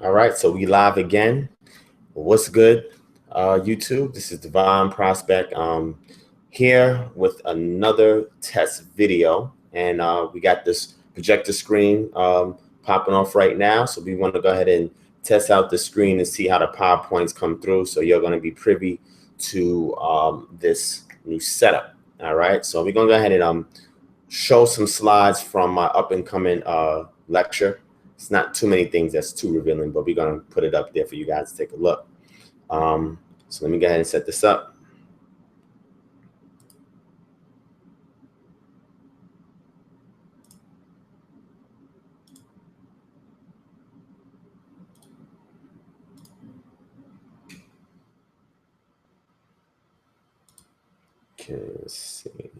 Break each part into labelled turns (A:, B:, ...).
A: All right, so we live again. What's good, YouTube? This is Divine Prospect here with another test video, and we got this projector screen popping off right now. So we want to go ahead and test out the screen and see how the PowerPoints come through. So you're going to be privy to this new setup. All right, so we're going to go ahead and show some slides from my up and coming lecture. It's not too many things that's too revealing, but we're going to put it up there for you guys to take a look. So let me go ahead and set this up. Okay, let's see.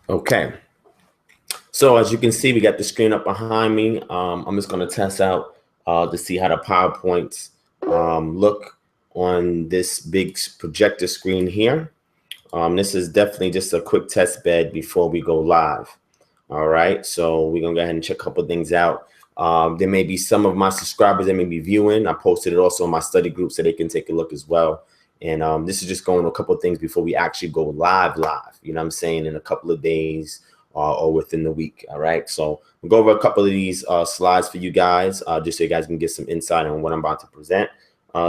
A: Okay, so as you can see, we got the screen up behind me. I'm just going to test out to see how the PowerPoints look on this big projector screen here. This is definitely just a quick test bed before we go live. All right, so we're going to go ahead and check a couple of things out. There may be some of my subscribers that may be viewing. I posted it also in my study group so they can take a look as well. And this is just going to a couple of things before we actually go live, you know what I'm saying, in a couple of days or within the week. All right, so we'll go over a couple of these slides for you guys, just so you guys can get some insight on what I'm about to present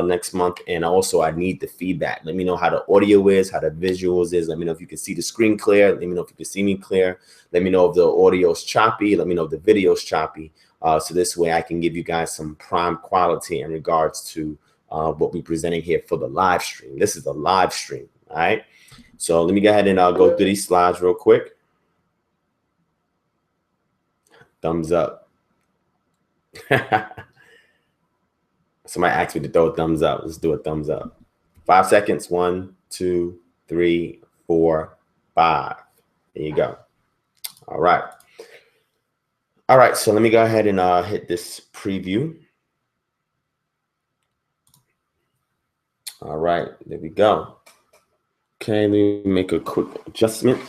A: next month. And also I need the feedback. Let me know how the audio is, how the visuals is. Let me know if you can see the screen clear. Let me know if you can see me clear. Let me know if the audio is choppy. Let me know if the video is choppy. So this way I can give you guys some prime quality in regards to what we're presenting here for the live stream. This is a live stream. All right, so let me go ahead and go through these slides real quick. Thumbs up. Somebody asked me to throw a thumbs up. Let's do a thumbs up. 5 seconds. 1, 2, 3, 4, 5. There you go. All right. All right. So let me go ahead and hit this preview. All right. There we go. Okay. Let me make a quick adjustment.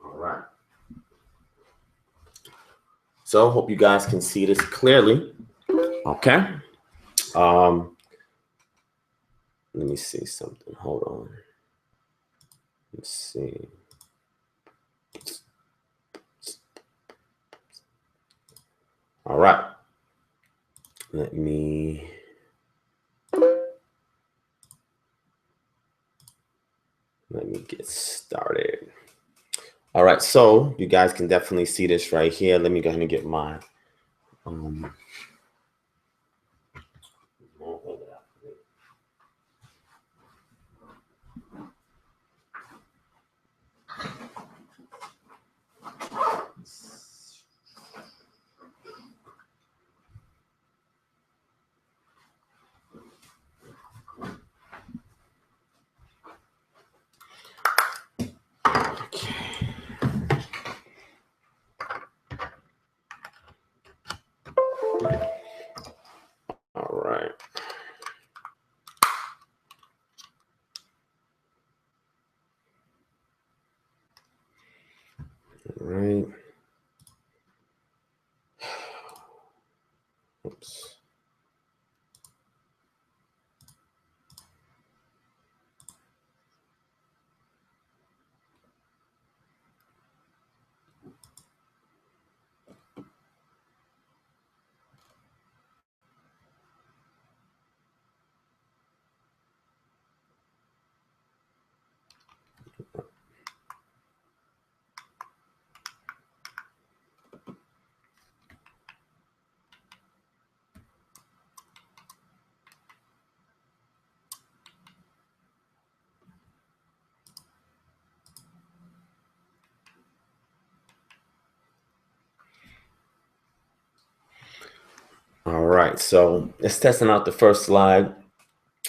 A: All right. So hope you guys can see this clearly. Okay. Let me see something. Hold on. Let's see. All right. Let me get started. All right, so you guys can definitely see this right here. Let me go ahead and get my Oops. All right, so it's testing out the first slide.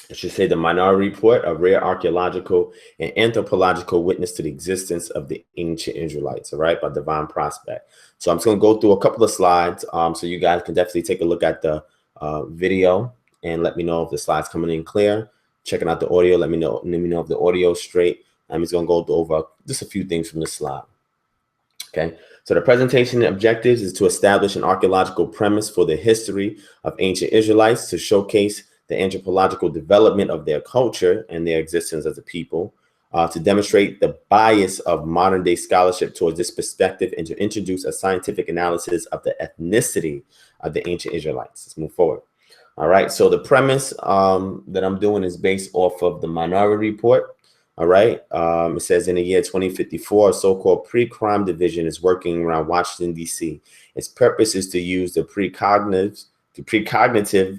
A: It should say the Minority Report, a rare archaeological and anthropological witness to the existence of the ancient Israelites, all right, by Divine Prospect. So I'm just going to go through a couple of slides so you guys can definitely take a look at the video and let me know if the slide's coming in clear. Checking out the audio, let me know if the audio is straight. I'm just going to go over just a few things from the slide. Okay, so the presentation objectives is to establish an archaeological premise for the history of ancient Israelites, to showcase the anthropological development of their culture and their existence as a people, to demonstrate the bias of modern day scholarship towards this perspective, and to introduce a scientific analysis of the ethnicity of the ancient Israelites. Let's move forward. All right, so the premise that I'm doing is based off of the Minority Report. All right. It says in the year 2054, a so-called pre-crime division is working around Washington, D.C. Its purpose is to use the precognitive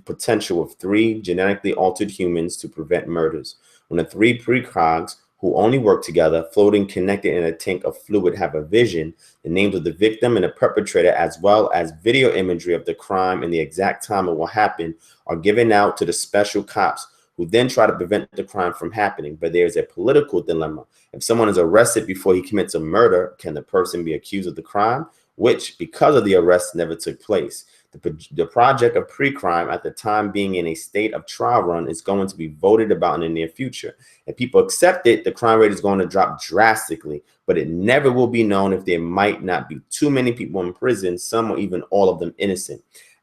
A: potential of 3 genetically altered humans to prevent murders. When the 3 precogs who only work together, floating connected in a tank of fluid, have a vision, the names of the victim and the perpetrator, as well as video imagery of the crime and the exact time it will happen, are given out to the special cops, who then try to prevent the crime from happening. But there's a political dilemma. If someone is arrested before he commits a murder, can the person be accused of the crime, which, because of the arrest, never took place? The project of pre-crime, at the time being in a state of trial run, is going to be voted about in the near future. If people accept it, the crime rate is going to drop drastically, but it never will be known if there might not be too many people in prison, some or even all of them innocent.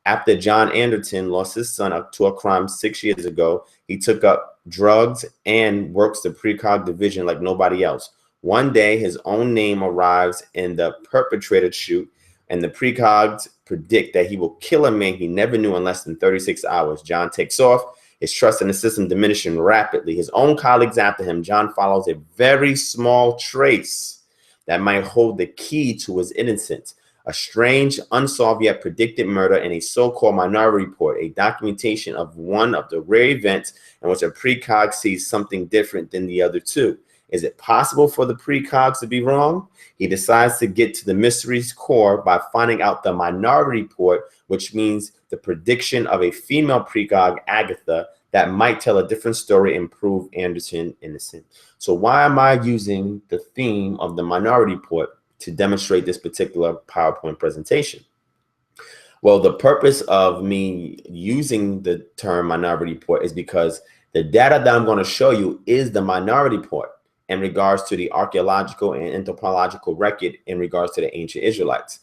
A: After John Anderton lost his son up to a crime 6 years ago, he took up drugs and works the precog division like nobody else. One day, his own name arrives in the perpetrator chute, and the precogs predict that he will kill a man he never knew in less than 36 hours. John takes off, his trust in the system diminishing rapidly. His own colleagues after him. John follows a very small trace that might hold the key to his innocence. A strange, unsolved yet predicted murder in a so-called Minority Report, a documentation of one of the rare events in which a precog sees something different than the other 2. Is it possible for the precogs to be wrong? He decides to get to the mystery's core by finding out the Minority Report, which means the prediction of a female precog, Agatha, that might tell a different story and prove Anderton innocent. So why am I using the theme of the Minority Report to demonstrate this particular PowerPoint presentation? Well, the purpose of me using the term Minority Report is because the data that I'm going to show you is the Minority Report in regards to the archaeological and anthropological record in regards to the ancient Israelites.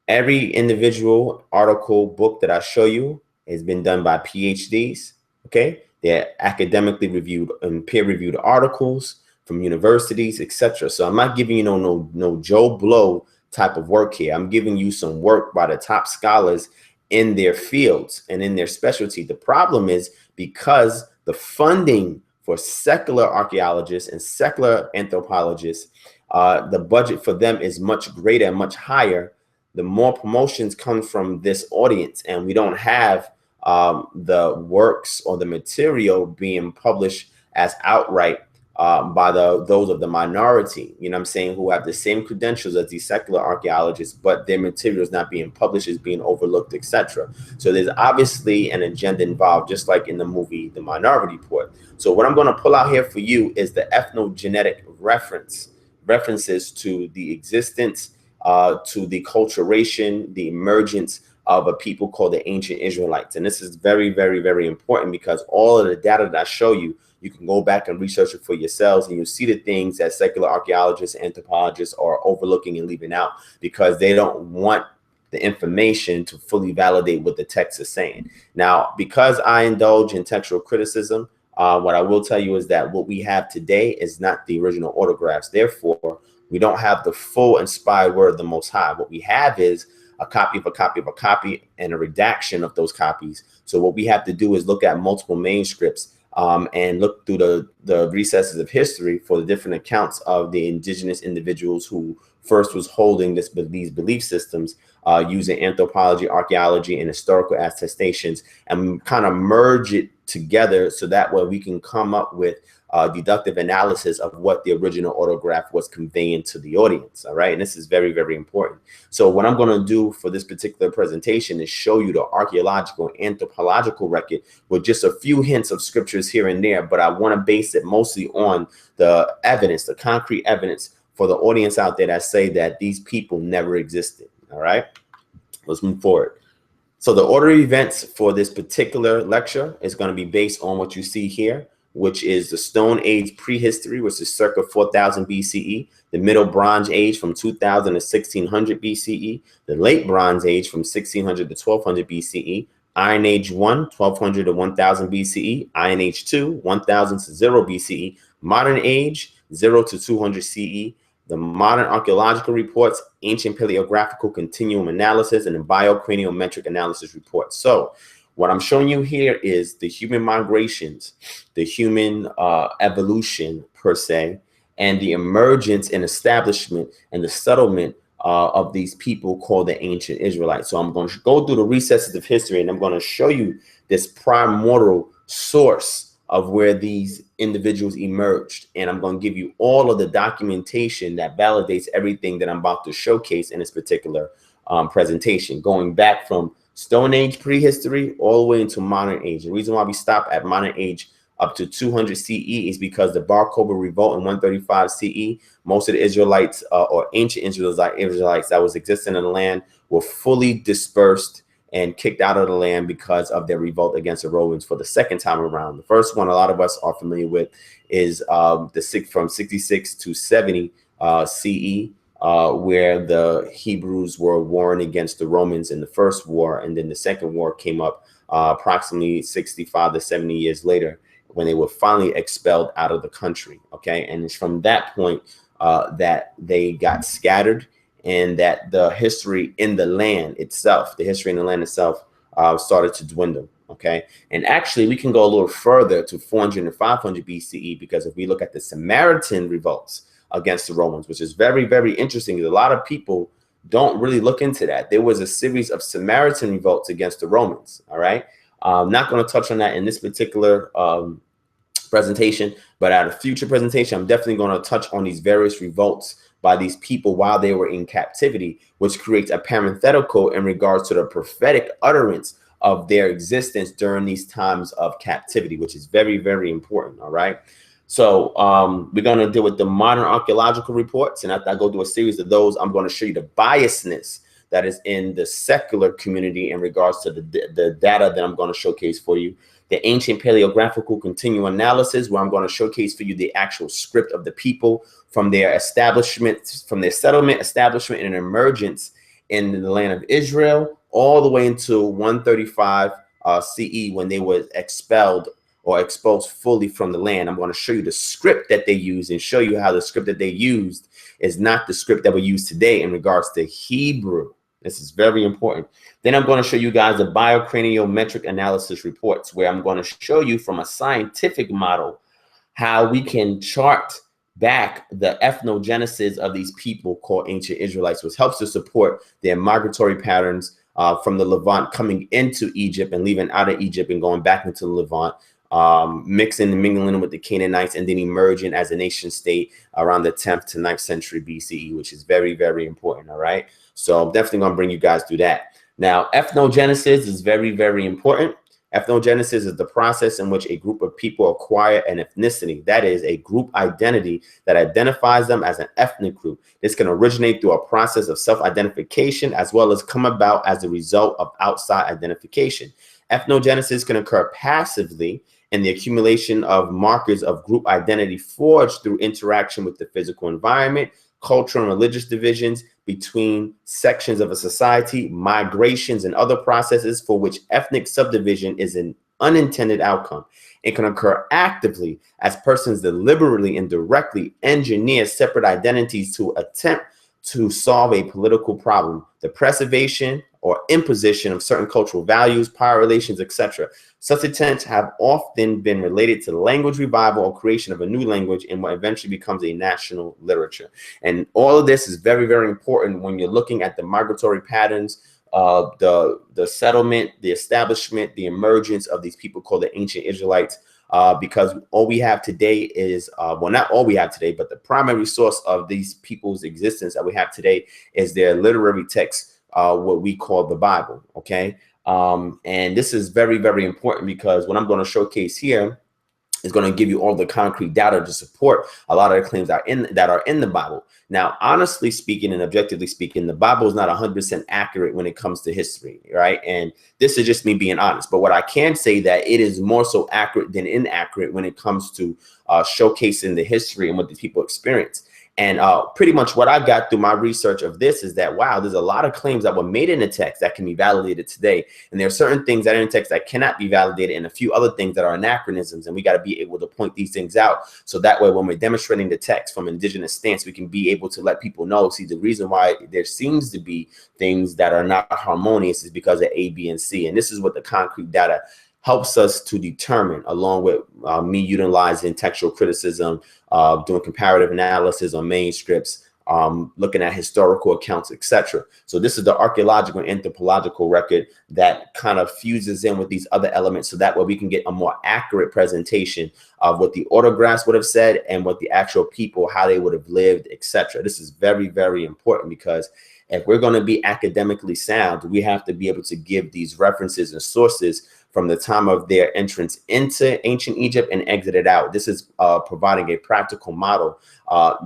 A: Every individual article, book that I show you has been done by PhDs, okay? They're academically reviewed and peer-reviewed articles from universities, etc. So I'm not giving you no Joe Blow type of work here. I'm giving you some work by the top scholars in their fields and in their specialty. The problem is, because the funding for secular archaeologists and secular anthropologists, the budget for them is much greater and much higher. The more promotions come from this audience, and we don't have the works or the material being published as outright by those of the minority, you know what I'm saying, who have the same credentials as these secular archaeologists, but their material is not being published, is being overlooked, etc. So there's obviously an agenda involved, just like in the movie The Minority Report. So what I'm going to pull out here for you is the ethnogenetic references to the existence, to the culturation, the emergence of a people called the ancient Israelites. And this is very, very, very important, because all of the data that I show you, you can go back and research it for yourselves, and you'll see the things that secular archaeologists, anthropologists are overlooking and leaving out, because they don't want the information to fully validate what the text is saying. Now, because I indulge in textual criticism, what I will tell you is that what we have today is not the original autographs. Therefore, we don't have the full inspired word of the Most High. What we have is a copy of a copy of a copy and a redaction of those copies. So what we have to do is look at multiple manuscripts and look through the recesses of history for the different accounts of the indigenous individuals who first was holding these belief systems using anthropology, archaeology, and historical attestations, and kind of merge it together so that way we can come up with deductive analysis of what the original autograph was conveying to the audience. All right. And this is very, very important. So what I'm going to do for this particular presentation is show you the archaeological and anthropological record with just a few hints of scriptures here and there. But I want to base it mostly on the evidence, the concrete evidence for the audience out there that say that these people never existed. All right. Let's move forward. So the order of events for this particular lecture is going to be based on what you see here, which is the Stone Age prehistory, which is circa 4000 BCE, the Middle Bronze Age from 2000 to 1600 BCE, the Late Bronze Age from 1600 to 1200 BCE, Iron Age 1, 1200 to 1000 BCE, Iron Age 2, 1000 to 0 BCE, Modern Age 0 to 200 CE, the modern archaeological reports, ancient paleographical continuum analysis, and the biocraniometric analysis reports. So what I'm showing you here is the human migrations, the human evolution per se, and the emergence and establishment and the settlement of these people called the ancient Israelites. So I'm going to go through the recesses of history, and I'm going to show you this primordial source of where these individuals emerged. And I'm going to give you all of the documentation that validates everything that I'm about to showcase in this particular presentation, going back from Stone Age prehistory all the way into modern age. The reason why we stop at modern age up to 200 CE is because the Bar Kokhba revolt in 135 CE, most of the Israelites or ancient Israelites that was existing in the land were fully dispersed and kicked out of the land because of their revolt against the Romans for the second time around. The first one a lot of us are familiar with is from 66 to 70 CE, where the Hebrews were warring against the Romans in the first war, and then the second war came up approximately 65 to 70 years later when they were finally expelled out of the country. Okay, and it's from that point that they got scattered, and that the history in the land itself, started to dwindle. Okay, and actually we can go a little further to 400 and 500 BCE, because if we look at the Samaritan revolts against the Romans, which is very, very interesting, because a lot of people don't really look into that. There was a series of Samaritan revolts against the Romans. All right, I'm not going to touch on that in this particular presentation, but at a future presentation, I'm definitely going to touch on these various revolts by these people while they were in captivity, which creates a parenthetical in regards to the prophetic utterance of their existence during these times of captivity, which is very, very important. All right. So we're going to deal with the modern archaeological reports. And after I go through a series of those, I'm going to show you the biasness that is in the secular community in regards to the data that I'm going to showcase for you. The ancient paleographical continuum analysis, where I'm going to showcase for you the actual script of the people from their establishment, from their settlement, establishment, and emergence in the land of Israel, all the way into 135 CE when they were expelled or exposed fully from the land. I'm going to show you the script that they used and show you how the script that they used is not the script that we use today in regards to Hebrew. This is very important. Then I'm going to show you guys the biocraniometric analysis reports, where I'm going to show you from a scientific model how we can chart back the ethnogenesis of these people called ancient Israelites, which helps to support their migratory patterns from the Levant coming into Egypt and leaving out of Egypt and going back into the Levant, mixing and mingling with the Canaanites, and then emerging as a nation state around the 10th to 9th century BCE, which is very, very important. All right. So I'm definitely going to bring you guys through that. Now, ethnogenesis is very, very important. Ethnogenesis is the process in which a group of people acquire an ethnicity, that is, a group identity that identifies them as an ethnic group. This can originate through a process of self-identification, as well as come about as a result of outside identification. Ethnogenesis can occur passively in the accumulation of markers of group identity forged through interaction with the physical environment, cultural and religious divisions between sections of a society, migrations, and other processes for which ethnic subdivision is an unintended outcome. It can occur actively as persons deliberately and directly engineer separate identities to attempt to solve a political problem, the preservation or imposition of certain cultural values, power relations, etc. Such attempts have often been related to language revival or creation of a new language in what eventually becomes a national literature. And all of this is very, very important when you're looking at the migratory patterns, the settlement, the establishment, the emergence of these people called the ancient Israelites. Because all we have today is, well, not all we have today, but the primary source of these people's existence that we have today is their literary text, what we call the Bible, okay? And this is very, very important because what I'm going to showcase here is going to give you all the concrete data to support a lot of the claims that are in the Bible. Now, honestly speaking and objectively speaking, the Bible is not 100% accurate when it comes to history, right? And this is just me being honest. But what I can say that it is more so accurate than inaccurate when it comes to showcasing the history and what these people experience. And pretty much what I got through my research of this is that, wow, there's a lot of claims that were made in the text that can be validated today. And there are certain things that are in the text that cannot be validated and a few other things that are anachronisms. And we got to be able to point these things out. So that way, when we're demonstrating the text from indigenous stance, we can be able to let people know, see, the reason why there seems to be things that are not harmonious is because of A, B, and C. And this is what the concrete data helps us to determine, along with me utilizing textual criticism, doing comparative analysis on manuscripts, looking at historical accounts, etc. So this is the archaeological and anthropological record that kind of fuses in with these other elements, so that way we can get a more accurate presentation of what the autographs would have said and what the actual people, how they would have lived, etc. This is very, very important because if we're going to be academically sound, we have to be able to give these references and sources from the time of their entrance into ancient Egypt and exited out. This is providing a practical model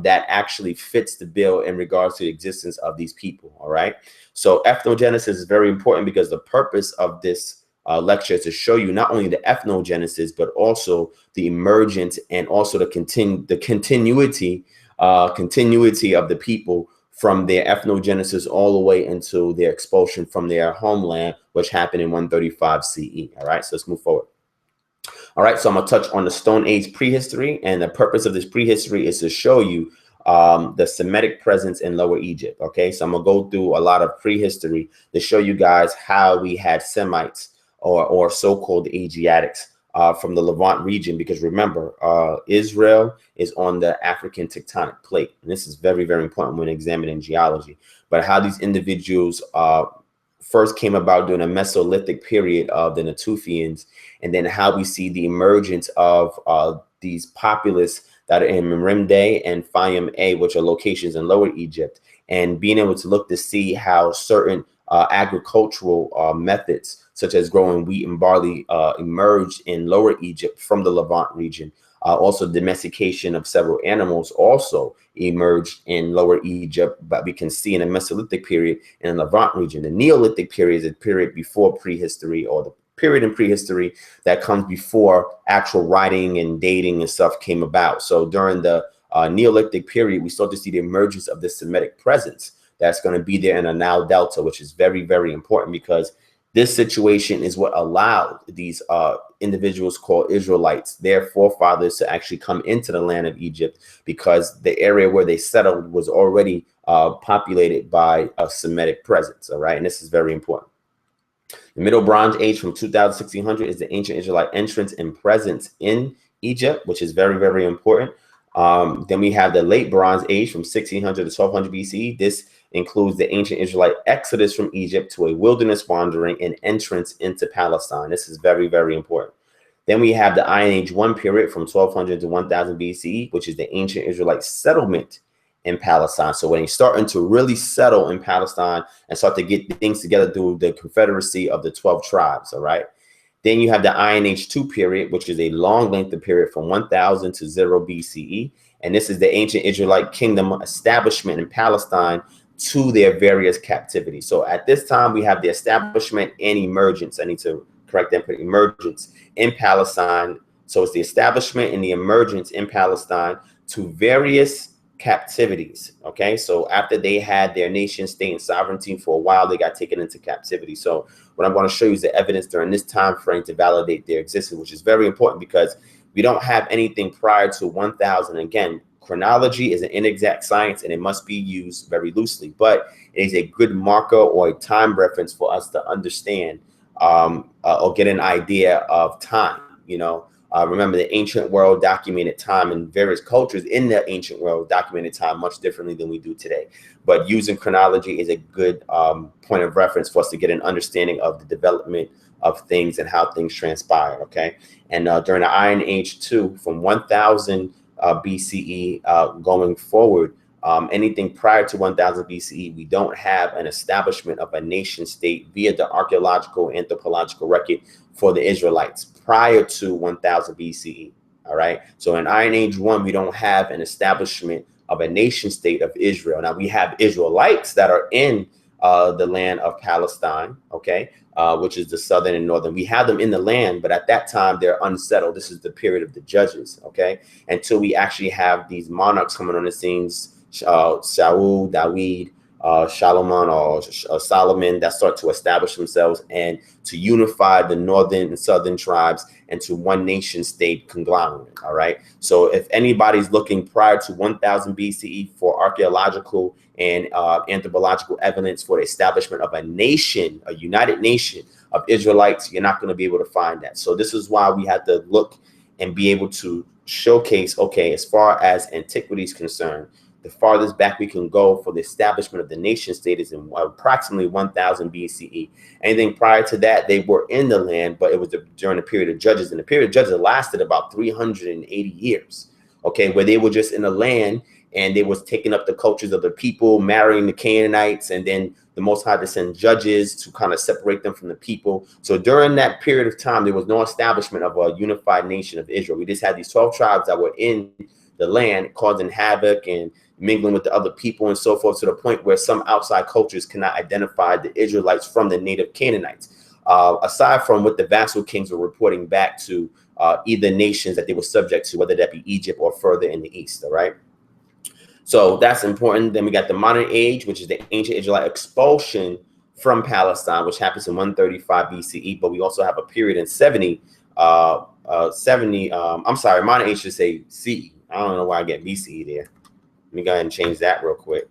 A: that actually fits the bill in regards to the existence of these people, all right? So ethnogenesis is very important because the purpose of this lecture is to show you not only the ethnogenesis, but also the emergence and also the continuity of the people from their ethnogenesis all the way into their expulsion from their homeland, which happened in 135 CE. All right, so let's move forward. All right, so I'm gonna touch on the Stone Age prehistory, and the purpose of this prehistory is to show you the Semitic presence in Lower Egypt. Okay, so I'm gonna go through a lot of prehistory to show you guys how we had Semites or so-called Asiatics from the Levant region, because remember, Israel is on the African tectonic plate. And this is very, very important when examining geology. But how these individuals first came about during a Mesolithic period of the Natufians, and then how we see the emergence of these populace that are in Merimde and Fayum A, which are locations in Lower Egypt, and being able to look to see how certain agricultural methods, such as growing wheat and barley, emerged in Lower Egypt from the Levant region. Also, domestication of several animals also emerged in Lower Egypt, but we can see in the Mesolithic period in the Levant region. The Neolithic period is a period before prehistory, or the period in prehistory that comes before actual writing and dating and stuff came about. So during the Neolithic period, we start to see the emergence of the Semitic presence that's going to be there in the Nile Delta, which is very, very important because this situation is what allowed these individuals called Israelites, their forefathers, to actually come into the land of Egypt, because the area where they settled was already populated by a Semitic presence. All right, and this is very important. The Middle Bronze Age from 2000 to 1600 is the ancient Israelite entrance and presence in Egypt, which is very, very important. Then we have the Late Bronze Age from 1600 to 1200 BCE. This includes the ancient Israelite exodus from Egypt to a wilderness wandering and entrance into Palestine. This is very, very important. Then we have the Iron Age 1 period from 1200 to 1000 BCE, which is the ancient Israelite settlement in Palestine. So when they're starting to really settle in Palestine and start to get things together through the confederacy of the 12 tribes, all right? Then you have the Iron Age 2 period, which is a long length of period from 1000 to 0 BCE. And this is the ancient Israelite kingdom establishment in Palestine to their various captivities. So at this time, we have the establishment and emergence. I need to correct that, put emergence in Palestine. So it's the establishment and the emergence in Palestine to various captivities. Okay, so after they had their nation state and sovereignty for a while, they got taken into captivity. So what I'm going to show you is the evidence during this time frame to validate their existence, which is very important because we don't have anything prior to 1000. Again, chronology is an inexact science and it must be used very loosely, but it is a good marker or a time reference for us to understand or get an idea of time. Remember, the ancient world documented time, and various cultures in the ancient world documented time much differently than we do today. But using chronology is a good point of reference for us to get an understanding of the development of things and how things transpire. Okay, and during the Iron Age too, from 1000 BCE going forward, anything prior to 1000 BCE, we don't have an establishment of a nation state via the archaeological anthropological record for the Israelites prior to 1000 BCE. All right. So in Iron Age 1, we don't have an establishment of a nation state of Israel. Now we have Israelites that are in the land of Palestine, okay, which is the southern and northern. We have them in the land, but at that time they're unsettled. This is the period of the judges, okay, until we actually have these monarchs coming on the scenes. Shaul, David, Solomon, or Solomon, that start to establish themselves and to unify the northern and southern tribes into one nation state conglomerate. All right. So if anybody's looking prior to 1000 BCE for archaeological and anthropological evidence for the establishment of a nation, a united nation of Israelites, you're not going to be able to find that. So this is why we have to look and be able to showcase, okay, as far as antiquity is concerned, the farthest back we can go for the establishment of the nation state is in approximately 1000 BCE. Anything prior to that, they were in the land, but it was during the period of judges. And the period of judges lasted about 380 years, okay, where they were just in the land and they was taking up the cultures of the people, marrying the Canaanites, and then the Most High to send judges to kind of separate them from the people. So during that period of time, there was no establishment of a unified nation of Israel. We just had these 12 tribes that were in the land causing havoc and mingling with the other people and so forth, to the point where some outside cultures cannot identify the Israelites from the native Canaanites, aside from what the vassal kings were reporting back to either nations that they were subject to, whether that be Egypt or further in the east. All right. So that's important. Then we got the modern age, which is the ancient Israelite expulsion from Palestine, which happens in 135 BCE. But we also have a period in 70. I'm sorry, modern age should say CE. I don't know why I get BCE there. Let me go ahead and change that real quick.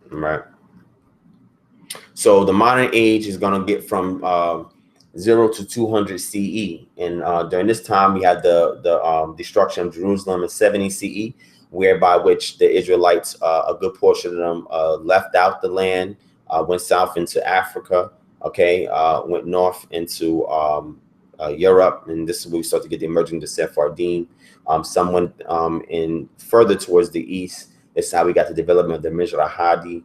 A: All right. So the modern age is going to get from 0 to 200 CE. And during this time, we had the destruction of Jerusalem in 70 CE, whereby which the Israelites, a good portion of them left out the land, went south into Africa, okay, went north into Europe, and this is where we start to get the emerging of the Sephardim. Some went in further towards the east. This is how we got the development of the Mizrahadi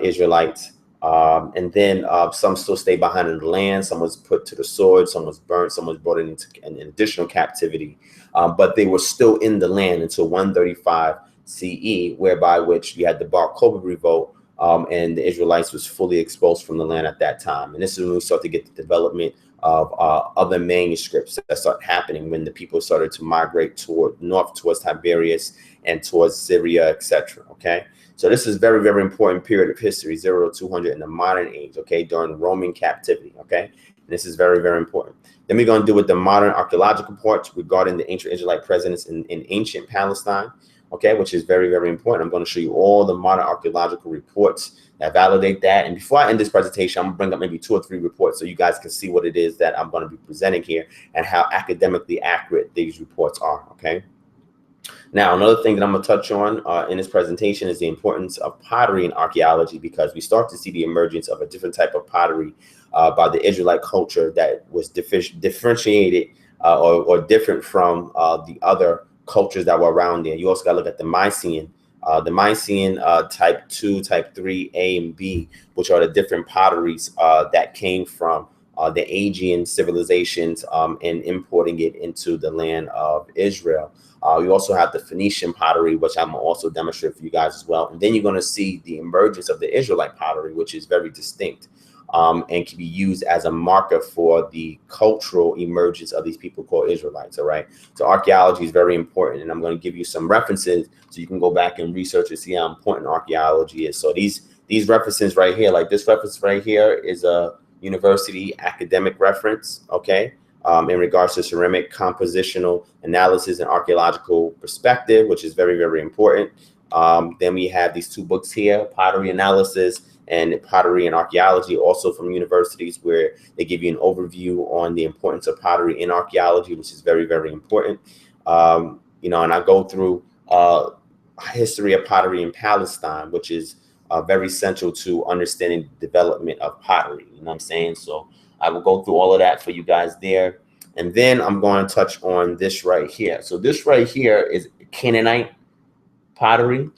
A: Israelites. And then some still stayed behind in the land. Some was put to the sword. Some was burnt. Some was brought into an additional captivity. But they were still in the land until 135 CE, whereby which you had the Bar Kokhba revolt, and the Israelites was fully expulsed from the land at that time. And this is when we start to get the development of other manuscripts that start happening when the people started to migrate toward north towards Tiberias and towards Syria, etc. Okay, so this is very, very important period of history, 0 to 200 in the modern age, okay, during Roman captivity. Okay, and this is very, very important. Then we're going to do with the modern archaeological reports regarding the ancient Israelite presence in ancient Palestine, okay, which is very, very important. I'm going to show you all the modern archaeological reports that validate that. And before I end this presentation, I'm going to bring up maybe 2 or 3 reports so you guys can see what it is that I'm going to be presenting here and how academically accurate these reports are, okay? Now, another thing that I'm going to touch on in this presentation is the importance of pottery in archaeology, because we start to see the emergence of a different type of pottery by the Israelite culture that was differentiated or different from the other cultures that were around there. You also got to look at the Mycenaean type 2, type 3, A and B, which are the different potteries that came from the Aegean civilizations and importing it into the land of Israel. You also have the Phoenician pottery, which I'm going to also demonstrate for you guys as well. And then you're going to see the emergence of the Israelite pottery, which is very distinct. and can be used as a marker for the cultural emergence of these people called Israelites. All right. So archaeology is very important, and I'm going to give you some references so you can go back and research and see how important archaeology is. So these references right here, like this reference right here, is a university academic reference. Okay. In regards to ceramic compositional analysis and archaeological perspective, which is very, very important. Then we have these two books here, Pottery Analysis and Pottery and Archaeology, also from universities, where they give you an overview on the importance of pottery in archaeology, which is very, very important. You know, and I go through history of pottery in Palestine, which is very central to understanding the development of pottery. You know what I'm saying? So I will go through all of that for you guys there. And then I'm going to touch on this right here. So this right here is Canaanite pottery.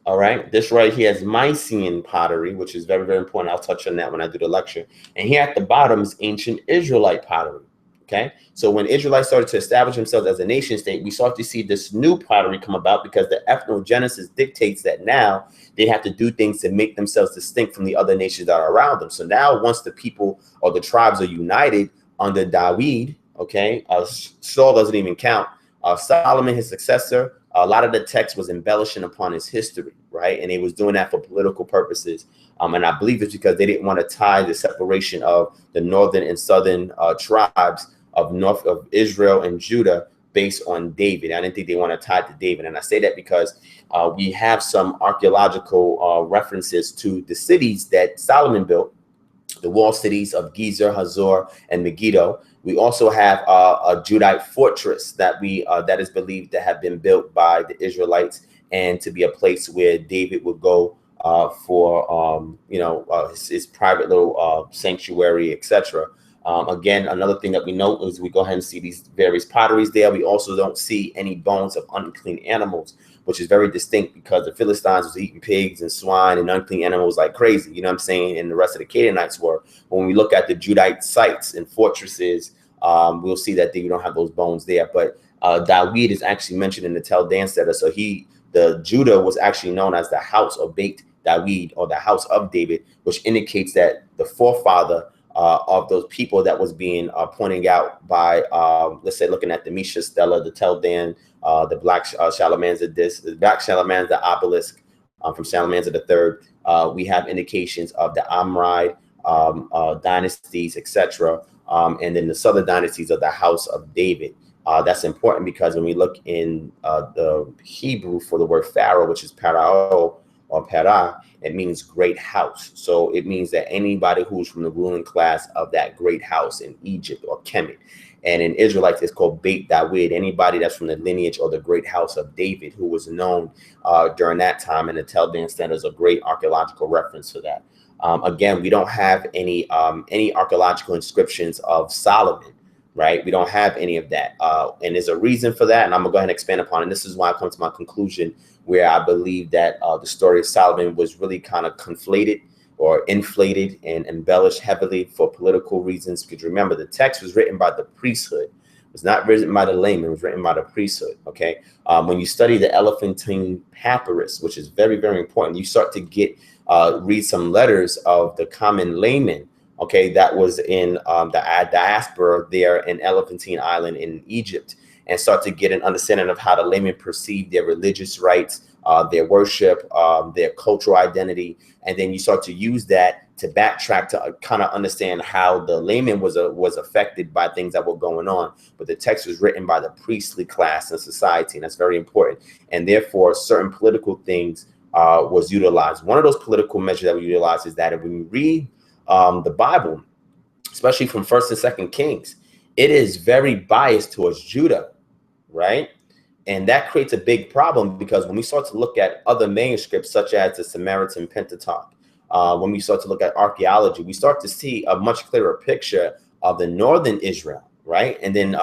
A: All right. This right here is Mycenaean pottery, which is very, very important. I'll touch on that when I do the lecture. And here at the bottom is ancient Israelite pottery. Okay. So when Israelites started to establish themselves as a nation state, we start to see this new pottery come about because the ethnogenesis dictates that now they have to do things to make themselves distinct from the other nations that are around them. So now once the people or the tribes are united under David, okay, Saul doesn't even count. Solomon, his successor, a lot of the text was embellishing upon his history, right? And they was doing that for political purposes. And I believe it's because they didn't want to tie the separation of the northern and southern tribes of north of Israel and Judah based on David. I didn't think they want to tie it to David. And I say that because we have some archaeological references to the cities that Solomon built, the wall cities of Gezer, Hazor, and Megiddo. We also have a Judite fortress that that is believed to have been built by the Israelites and to be a place where David would go for you know, his private little sanctuary, etc. Again, another thing that we note is we go ahead and see these various potteries there. We also don't see any bones of unclean animals, which is very distinct because the Philistines was eating pigs and swine and unclean animals like crazy, you know what I'm saying? And the rest of the Canaanites were. When we look at the Judite sites and fortresses, we'll see that we don't have those bones there. But David is actually mentioned in the Tel Dan Setter. So the Judah was actually known as the house of Beit David, or the house of David, which indicates that the forefather of those people that was being pointing out by, let's say, looking at the Misha Stela, the Tel Dan, the Black Shalmaneser disc, the Black Shalmaneser obelisk from Shalmaneser III. We have indications of the Amride dynasties, etc. And then the southern dynasties of the house of David. That's important because when we look in the Hebrew for the word Pharaoh, which is Parao or Para, it means great house. So it means that anybody who's from the ruling class of that great house in Egypt or Kemet. And in Israelites, it's called Beit David, anybody that's from the lineage or the great house of David, who was known during that time. And the Tel Dan Standard is a great archaeological reference for that. Again, we don't have any archaeological inscriptions of Solomon, right? We don't have any of that. And there's a reason for that. And I'm gonna go ahead and expand upon it. And this is why I come to my conclusion, where I believe that the story of Solomon was really kind of conflated or inflated and embellished heavily for political reasons. Because remember, the text was written by the priesthood. It was not written by the layman, it was written by the priesthood, okay? When you study the Elephantine Papyrus, which is very, very important, you start to read some letters of the common layman, okay, that was in the diaspora there in Elephantine Island in Egypt, and start to get an understanding of how the laymen perceived their religious rights, their worship, their cultural identity. And then you start to use that to backtrack to kind of understand how the layman was affected by things that were going on. But the text was written by the priestly class in society, and that's very important. And therefore, certain political things was utilized. One of those political measures that we utilize is that if we read the Bible, especially from 1st and 2nd Kings, it is very biased towards Judah, right? And that creates a big problem because when we start to look at other manuscripts, such as the Samaritan Pentateuch, when we start to look at archaeology, we start to see a much clearer picture of the northern Israel, right? And then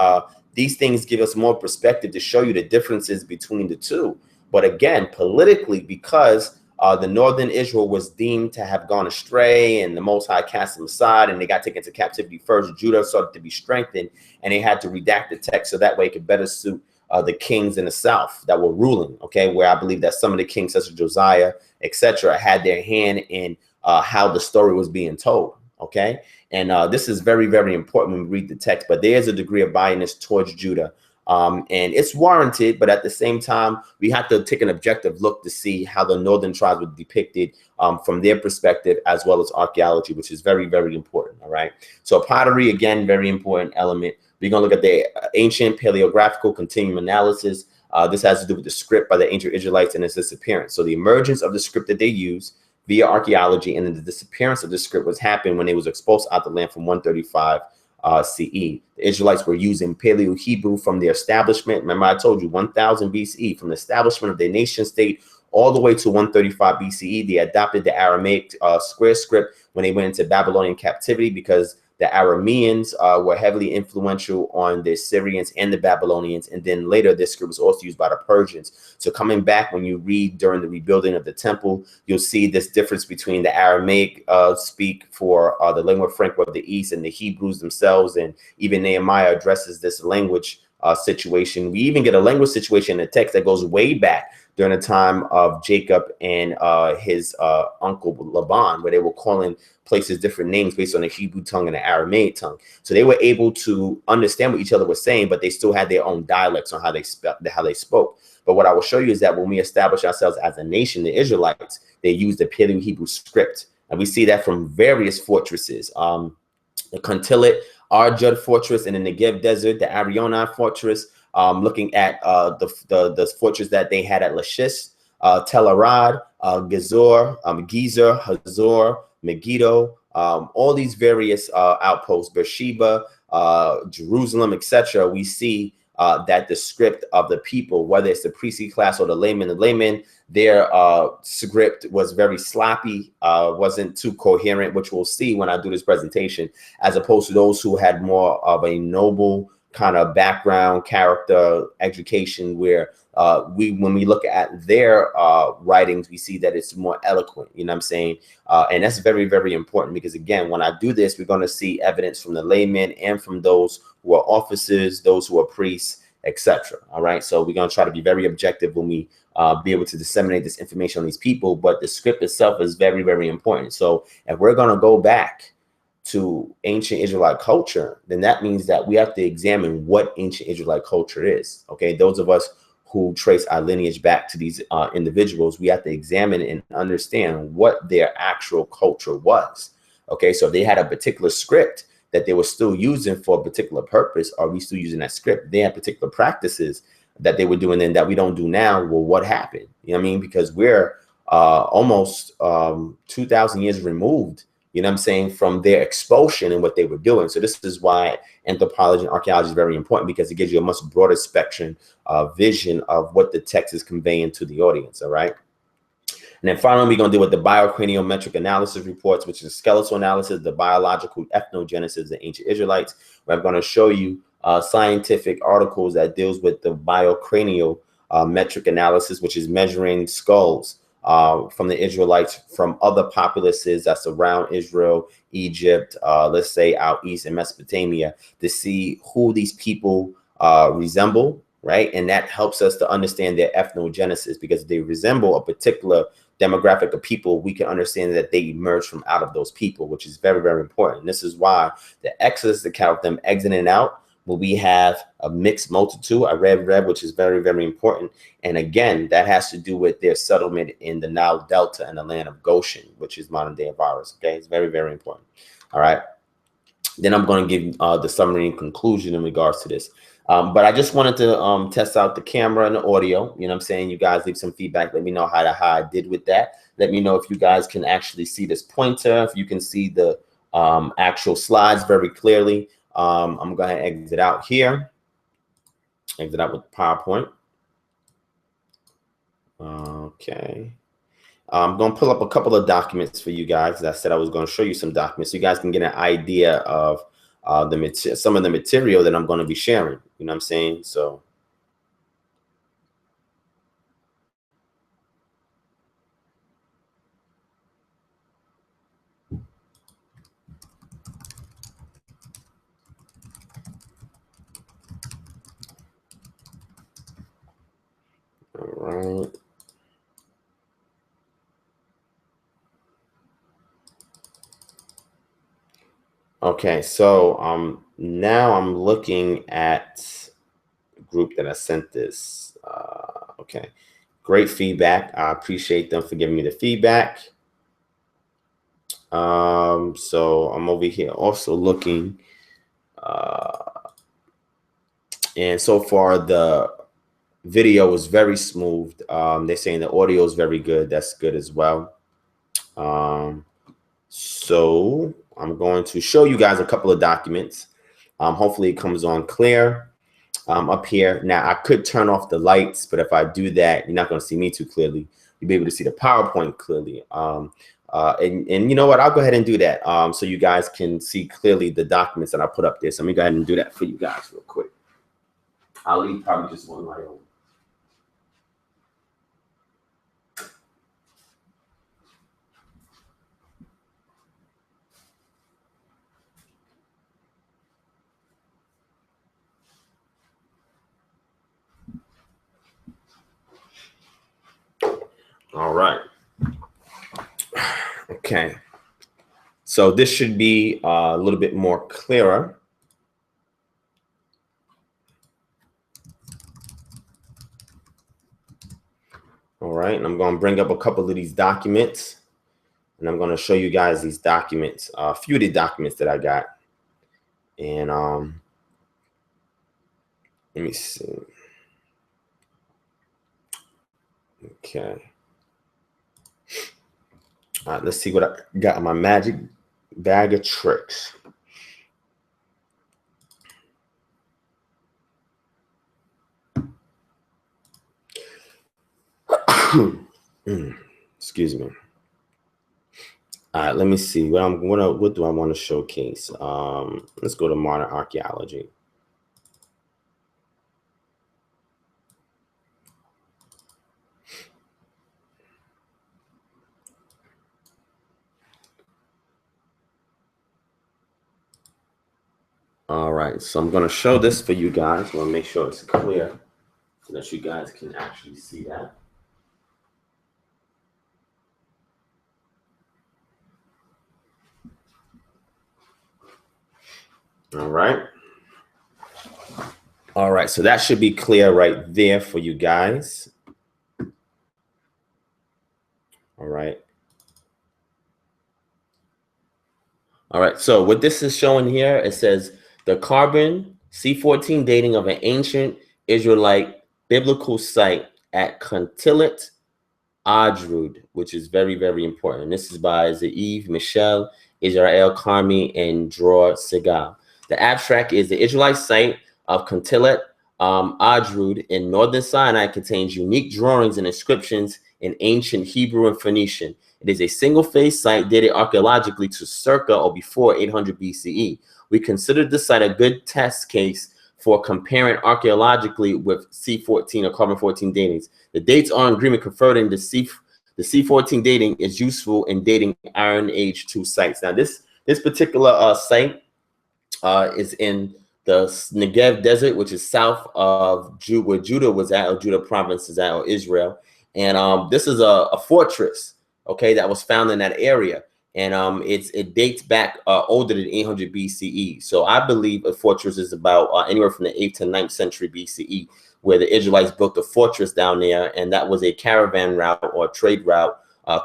A: these things give us more perspective to show you the differences between the two. But again, politically, because the northern Israel was deemed to have gone astray and the Most High cast them aside and they got taken into captivity first, Judah started to be strengthened and they had to redact the text so that way it could better suit the kings in the south that were ruling, okay, where I believe that some of the kings, such as Josiah, etc., had their hand in how the story was being told, Okay, and this is very, very important when we read the text. But there is a degree of biasness towards Judah, and it's warranted. But at the same time, we have to take an objective look to see how the northern tribes were depicted from their perspective, as well as archaeology, which is very, very important. All right. So pottery, again, very important element. We're going to look at the ancient paleographical continuum analysis. This has to do with the script by the ancient Israelites and its disappearance. So the emergence of the script that they use via archaeology, and then the disappearance of the script was happened when it was expulsed out the land from 135 CE. The Israelites were using Paleo-Hebrew from their establishment. Remember, I told you 1000 BCE, from the establishment of their nation state all the way to 135 BCE. They adopted the Aramaic square script when they went into Babylonian captivity, because the Arameans were heavily influential on the Syrians and the Babylonians. And then later, this script was also used by the Persians. So coming back, when you read during the rebuilding of the temple, you'll see this difference between the Aramaic speak for the lingua franca of the East and the Hebrews themselves. And even Nehemiah addresses this language situation. We even get a language situation in the text that goes way back during the time of Jacob and his uncle Laban, where they were calling places different names based on the Hebrew tongue and the Aramaic tongue. So they were able to understand what each other was saying, but they still had their own dialects on how they spoke. But what I will show you is that when we establish ourselves as a nation, the Israelites, they used the Paleo-Hebrew script. And we see that from various fortresses. The Kuntilit, Arjud fortress, and in the Negev desert, the Arioni fortress, looking at the fortress that they had at Lachish, Tel Arad, Gezer, Hazor, Megiddo, all these various outposts, Beersheba, Jerusalem, etc. We see that the script of the people, whether it's the priestly class or the laymen, their script was very sloppy, wasn't too coherent, which we'll see when I do this presentation, as opposed to those who had more of a noble kind of background, character, education, where when we look at their writings, we see that it's more eloquent, you know what I'm saying? And that's very, very important, because again, when I do this, we're going to see evidence from the laymen and from those who are officers, those who are priests, etc. All right. So we're going to try to be very objective when we be able to disseminate this information on these people. But the script itself is very, very important. So if we're going to go back to ancient Israelite culture, then that means that we have to examine what ancient Israelite culture is. Okay, those of us who trace our lineage back to these individuals, we have to examine and understand what their actual culture was. Okay, so if they had a particular script that they were still using for a particular purpose, are we still using that script? They had particular practices that they were doing then that we don't do now. Well, what happened? You know what I mean? Because we're almost 2,000 years removed, you know what I'm saying, from their expulsion and what they were doing. So this is why anthropology and archaeology is very important, because it gives you a much broader spectrum vision of what the text is conveying to the audience. All right. And then finally, we're going to deal with the biocraniometric analysis reports, which is skeletal analysis, the biological ethnogenesis of the ancient Israelites, where I'm going to show you scientific articles that deals with the biocraniometric analysis, which is measuring skulls from the Israelites from other populaces that's around Israel, Egypt, let's say out east in Mesopotamia, to see who these people resemble, right? And that helps us to understand their ethnogenesis, because they resemble a particular demographic of people, we can understand that they emerged from out of those people, which is very, very important. This is why the Exodus account of them exiting out, but we have a mixed multitude, I read, which is very, very important. And again, that has to do with their settlement in the Nile Delta and the land of Goshen, which is modern day Avaris. Okay, it's very, very important. All right. Then I'm going to give the summary and conclusion in regards to this. But I just wanted to test out the camera and the audio. You know what I'm saying? You guys leave some feedback. Let me know how I did with that. Let me know if you guys can actually see this pointer, if you can see the actual slides very clearly. I'm going to exit out here. Exit out with PowerPoint. Okay. I'm going to pull up a couple of documents for you guys. As I said, I was going to show you some documents so you guys can get an idea of some of the material that I'm going to be sharing. You know what I'm saying? So. All right. Okay, so now I'm looking at the group that I sent this. Okay, great feedback. I appreciate them for giving me the feedback. So I'm over here also looking, and so far the video is very smooth. They're saying the audio is very good. That's good as well. So I'm going to show you guys a couple of documents. Hopefully it comes on clear up here. Now I could turn off the lights, but if I do that, you're not going to see me too clearly. You'll be able to see the PowerPoint clearly. And you know what? I'll go ahead and do that so you guys can see clearly the documents that I put up there. So let me go ahead and do that for you guys real quick. I'll leave probably just one light on. All right. Okay. So this should be a little bit more clearer. All right, and I'm going to bring up a couple of these documents, and I'm going to show you guys these documents, a few of the documents that I got. And let me see. Okay. All right, let's see what I got in my magic bag of tricks. Excuse me. All right, let me see. What do I want to showcase? Let's go to modern archaeology. All right, so I'm going to show this for you guys. I want to make sure it's clear so that you guys can actually see that. All right. All right, so that should be clear right there for you guys. All right. All right, so what this is showing here, it says the carbon C14 dating of an ancient Israelite biblical site at Contillet, Adrud, which is very, very important. This is by Zeev, Michel, Israel Karmi, and Dror Segal. The abstract is the Israelite site of Contillet, Adrud in northern Sinai contains unique drawings and inscriptions in ancient Hebrew and Phoenician. It is a single-phase site dated archaeologically to circa or before 800 BCE. We considered this site a good test case for comparing archaeologically with C14 or carbon-14 datings. The dates are in agreement converting the C14 dating is useful in dating Iron Age 2 sites. Now, this particular site is in the Negev Desert, which is south of where Judah was at, or Judah province is at, or Israel. And this is a fortress, okay, that was found in that area. And it dates back older than 800 BCE. So I believe a fortress is about anywhere from the 8th to 9th century BCE, where the Israelites built a fortress down there, and that was a caravan route or trade route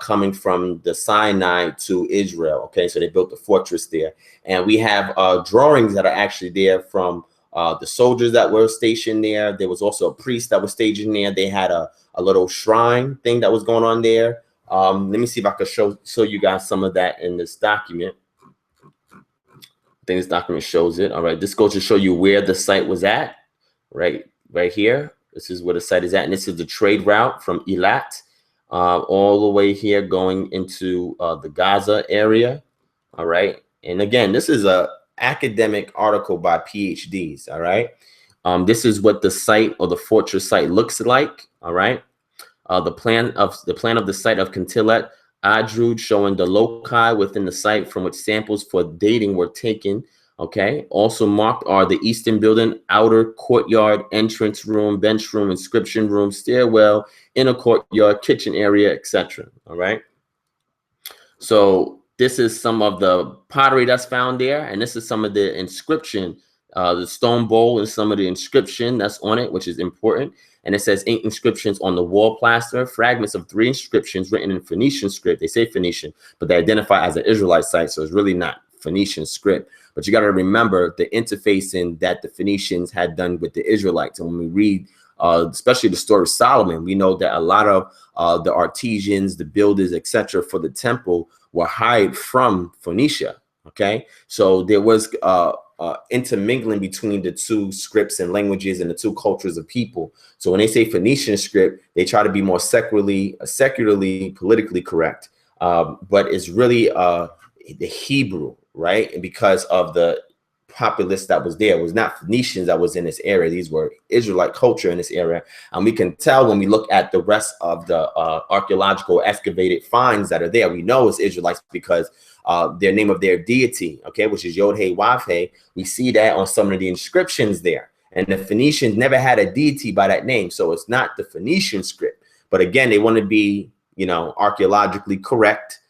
A: coming from the Sinai to Israel. Okay, so they built a fortress there. And we have drawings that are actually there from the soldiers that were stationed there. There was also a priest that was stationed there. They had a little shrine thing that was going on there. Let me see if I can show you guys some of that in this document. I think this document shows it. All right, this goes to show you where the site was at, right here. This is where the site is at, and this is the trade route from Eilat all the way here going into the Gaza area. All right, and again, this is a academic article by PhDs. All right, this is what the site or the fortress site looks like. All right. The plan of the site of Contillet, Adrud, showing the loci within the site from which samples for dating were taken. Okay. Also marked are the eastern building, outer courtyard, entrance room, bench room, inscription room, stairwell, inner courtyard, kitchen area, etc. All right. So This is some of the pottery that's found there, and this is some of the inscription, the stone bowl and some of the inscription that's on it, which is important. And it says ink inscriptions on the wall plaster, fragments of 3 inscriptions written in Phoenician script. They say Phoenician, but they identify as an Israelite site, so it's really not Phoenician script. But you got to remember the interfacing that the Phoenicians had done with the Israelites. And when we read, especially the story of Solomon, we know that a lot of the artisans, the builders, etc., for the temple were hired from Phoenicia. Okay, so there was intermingling between the 2 scripts and languages and the 2 cultures of people. So when they say Phoenician script, they try to be more secularly, politically correct, but it's really the Hebrew, right? And because of the populace that was there, it was not Phoenicians that was in this area. These were Israelite culture in this area, and we can tell when we look at the rest of the archaeological excavated finds that are there. We know it's Israelites because their name of their deity, okay, which is Yod-Heh-Wav-Heh. We see that on some of the inscriptions there, and the Phoenicians never had a deity by that name, so it's not the Phoenician script. But again, they want to be, you know, archaeologically correct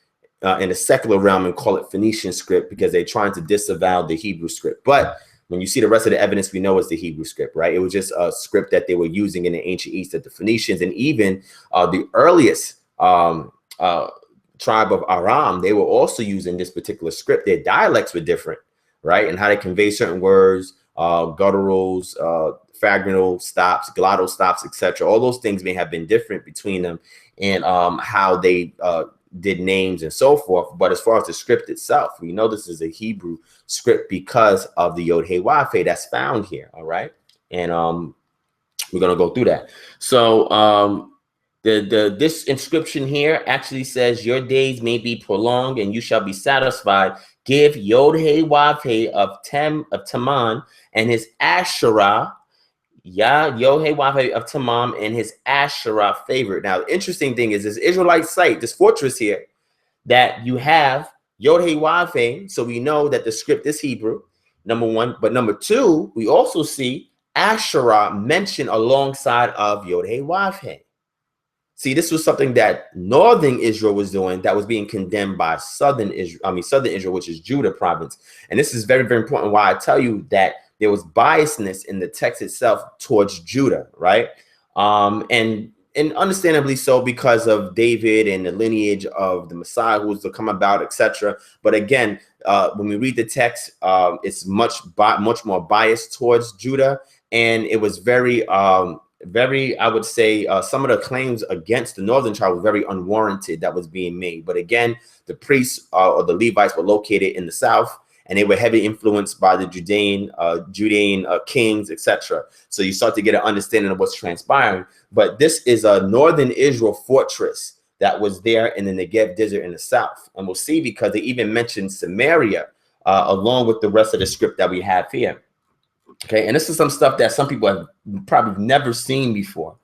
A: in a secular realm and call it Phoenician script because they're trying to disavow the Hebrew script. But when you see the rest of the evidence, we know it's the Hebrew script, right? It was just a script that they were using in the ancient East, that the Phoenicians and even the earliest tribe of Aram, they were also using this particular script. Their dialects were different, right? And how they convey certain words, gutturals, phagonal stops, glottal stops, etc. All those things may have been different between them and how they did names and so forth. But as far as the script itself, we know this is a Hebrew script because of the Yod-Heh-Wav-Heh that's found here. All right. And we're going to go through that. So this inscription here actually says, your days may be prolonged and you shall be satisfied. Give Yod-Heh-Wav-Heh of Teman and his Asherah, Yod-Heh-Wav-Heh of Tamam and his Asherah favorite. Now, the interesting thing is this Israelite site, this fortress here, that you have Yod-Heh-Wav-Heh. So we know that the script is Hebrew, number 1. But number 2, we also see Asherah mentioned alongside of Yod-Heh-Wav-Heh. See, this was something that northern Israel was doing that was being condemned by southern Israel, which is Judah province. And this is very, very important. Why I tell you that there was biasness in the text itself towards Judah, right? And understandably so because of David and the lineage of the Messiah who was to come about, etc. But again, when we read the text, it's much more biased towards Judah, and it was very, I would say, some of the claims against the northern tribe were very unwarranted that was being made. But again, the priests or the Levites were located in the south, and they were heavily influenced by the Judean kings, etc. So you start to get an understanding of what's transpiring. But this is a northern Israel fortress that was there in the Negev desert in the south. And we'll see because they even mentioned Samaria along with the rest of the script that we have here. Okay, and this is some stuff that some people have probably never seen before.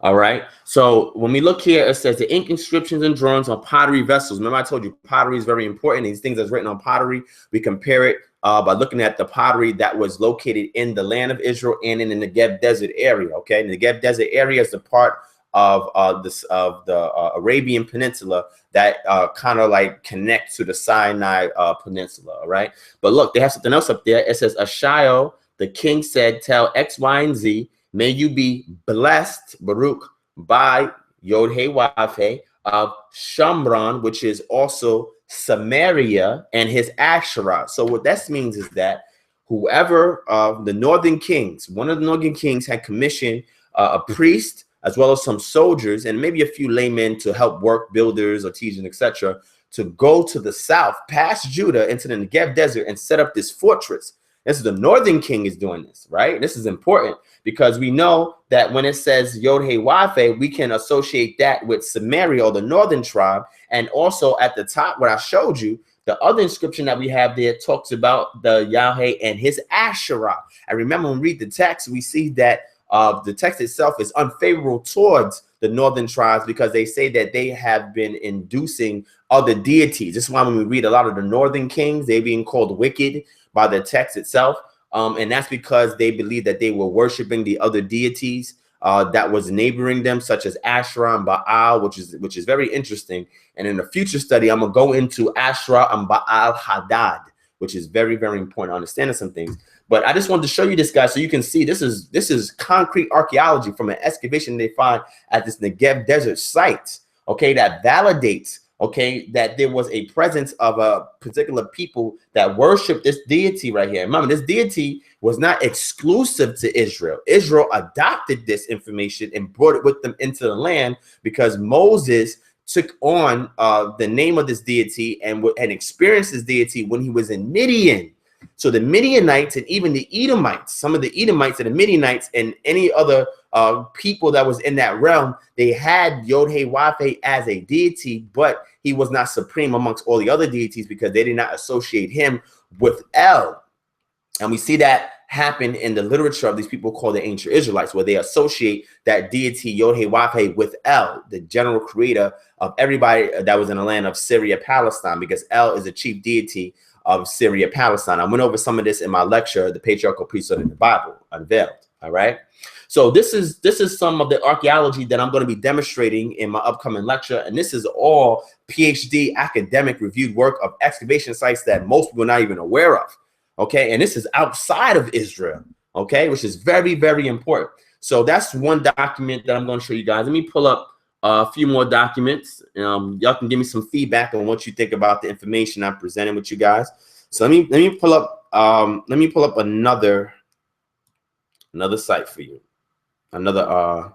A: All right, so when we look here, it says the ink inscriptions and drawings on pottery vessels. Remember I told you pottery is very important. These things that's written on pottery, we compare it by looking at the pottery that was located in the land of Israel and in the Negev desert area. Okay, and the Negev desert area is the part of the Arabian Peninsula that kind of like connects to the Sinai Peninsula. All right, but look, they have something else up there. It says Ashayo, the king said, tell X, Y, and Z, may you be blessed, Baruch, by Yod-Heh-Wav-Heh of Shamron, which is also Samaria, and his Asherah. So what that means is that whoever the northern kings, one of the northern kings had commissioned a priest as well as some soldiers and maybe a few laymen to help work, builders, artisans, etc., to go to the south past Judah into the Negev desert and set up this fortress. This is the northern king is doing this, right? This is important because we know that when it says Yod-Heh-Wav-Heh, we can associate that with Samaria or the northern tribe. And also at the top, what I showed you, the other inscription that we have there talks about the Yahweh and his Asherah. And remember, when we read the text, we see that the text itself is unfavorable towards the northern tribes because they say that they have been inducing other deities. This is why when we read a lot of the northern kings, they're being called wicked by the text itself. And that's because they believe that they were worshiping the other deities that was neighboring them, such as Asherah and Baal, which is very interesting. And in a future study, I'm gonna go into Asherah and Baal Hadad, which is very, very important to understanding some things. But I just wanted to show you this, guys, so you can see this is concrete archaeology from an excavation they find at this Negev desert site, okay, that validates, okay, that there was a presence of a particular people that worship this deity right here. Remember, this deity was not exclusive to Israel. Israel adopted this information and brought it with them into the land because Moses took on the name of this deity and experienced this deity when he was in Midian. So the Midianites and even the Edomites, some of the Edomites and the Midianites and any other people that was in that realm, they had Yod-Heh-Wav-Heh as a deity, but he was not supreme amongst all the other deities because they did not associate him with El. And we see that happen in the literature of these people called the ancient Israelites, where they associate that deity Yod-Heh-Wav-Heh with El, the general creator of everybody that was in the land of Syria, Palestine, because El is the chief deity of Syria, Palestine. I went over some of this in my lecture, The Patriarchal Priesthood in the Bible, Unveiled. All right. So this is some of the archaeology that I'm going to be demonstrating in my upcoming lecture. And this is all PhD academic reviewed work of excavation sites that most people are not even aware of. Okay. And this is outside of Israel. Okay. Which is very, very important. So that's one document that I'm going to show you guys. Let me pull up a few more documents. Y'all can give me some feedback on what you think about the information I'm presenting with you guys. So let me pull up another site for you. Another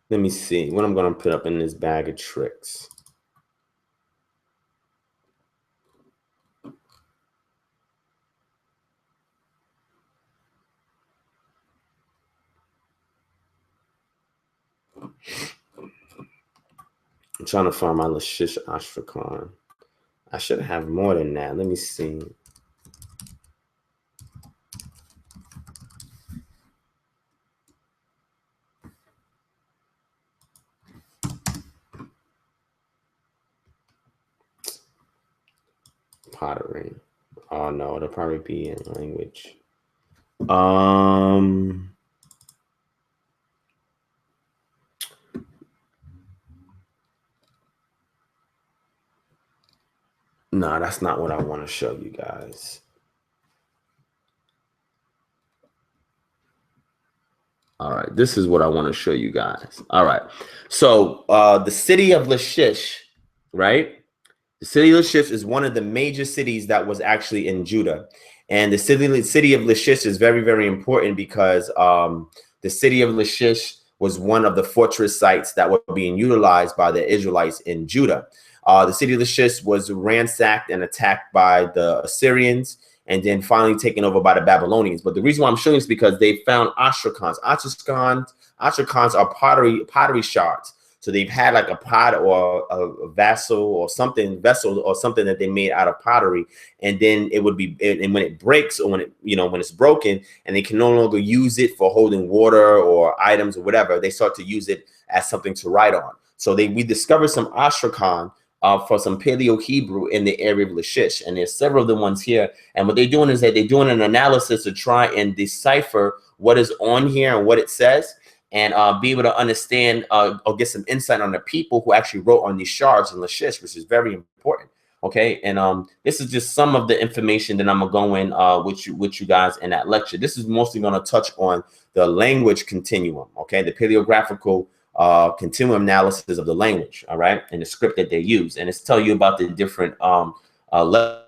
A: let me see what I'm going to put up in this bag of tricks. I'm trying to find my Lashish Ashrakan. I should have more than that. Let me see. Pottery. Oh no, it'll probably be in language. No, that's not what I want to show you guys. All right, this is what I want to show you guys. All right, so the city of Lachish, right? The city of Lachish is one of the major cities that was actually in Judah. And the city of Lachish is very, very important because the city of Lachish was one of the fortress sites that were being utilized by the Israelites in Judah. The city of Lachish was ransacked and attacked by the Assyrians and then finally taken over by the Babylonians. But the reason why I'm showing this is because they found Ashrakans. Ashrakans are pottery shards. So they've had like a pot or a vessel or something that they made out of pottery, and then it would be, and when it breaks or when it's broken and they can no longer use it for holding water or items or whatever, they start to use it as something to write on. So we discovered some Ashrakan for some Paleo Hebrew in the area of Lachish, and there's several of the ones here. And what they're doing is that they're doing an analysis to try and decipher what is on here and what it says, and be able to understand or get some insight on the people who actually wrote on these shards in Lachish, which is very important. Okay, and this is just some of the information that I'm gonna go in with you guys in that lecture. This is mostly gonna touch on the language continuum. Okay, the paleographical continuum analysis of the language. All right, and the script that they use, and it's tell you about the different levels